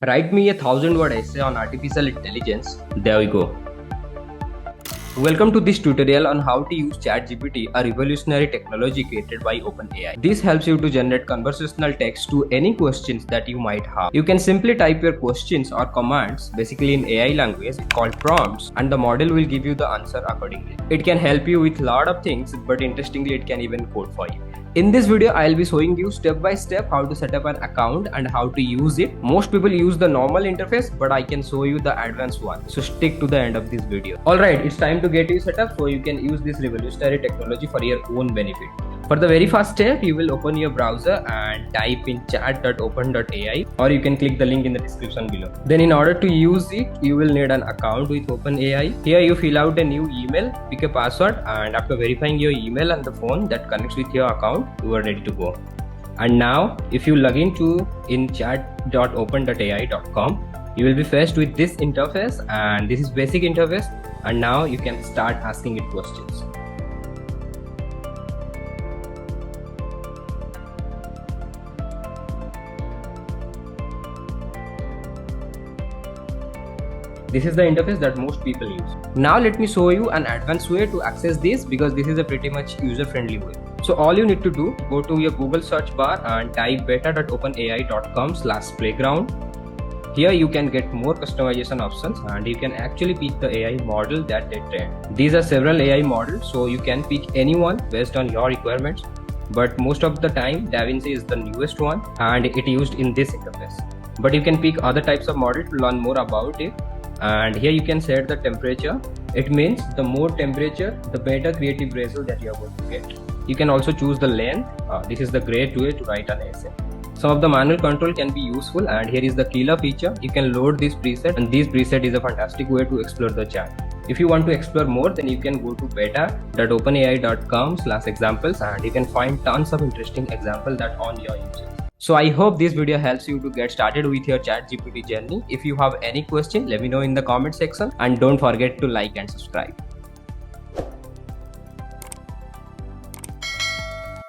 Write me a 1,000-word essay on artificial intelligence. There we go. Welcome to this tutorial on how to use ChatGPT, a revolutionary technology created by OpenAI. This helps you to generate conversational text to any questions that you might have. You can simply type your questions or commands, basically in AI language called prompts, and the model will give you the answer accordingly. It can help you with a lot of things, but interestingly it can even code for you. In this video, I'll be showing you step by step how to set up an account and how to use it. Most people use the normal interface, but I can show you the advanced one. So stick to the end of this video. Alright, it's time to get you set up so you can use this revolutionary technology for your own benefit. For the very first step, you will open your browser and type in chat.open.ai, or you can click the link in the description below. Then in order to use it, you will need an account with OpenAI. Here you fill out a new email, pick a password, and after verifying your email and the phone that connects with your account, you are ready to go. And now if you log into in chat.open.ai.com, you will be faced with this interface, and this is basic interface, and now you can start asking it questions. This is the interface that most people use. Now let me show you an advanced way to access this, because this is a pretty much user-friendly way. So all you need to do, go to your Google search bar and type beta.openai.com/playground. Here you can get more customization options, and you can actually pick the AI model that they train. These are several AI models, so you can pick anyone based on your requirements. But most of the time, DaVinci is the newest one and it used in this interface. But you can pick other types of model to learn more about it. And here you can set the temperature. It means the more temperature, the better creative result that you are going to get. You can also choose the length. This is the great way to write an essay. Some of the manual control can be useful, and here is the killer feature. You can load this preset, and this preset is a fantastic way to explore the chat. If you want to explore more, then you can go to beta.openai.com/examples, and you can find tons of interesting examples that on your usage. So I hope this video helps you to get started with your ChatGPT journey. If you have any question, let me know in the comment section, and don't forget to like and subscribe.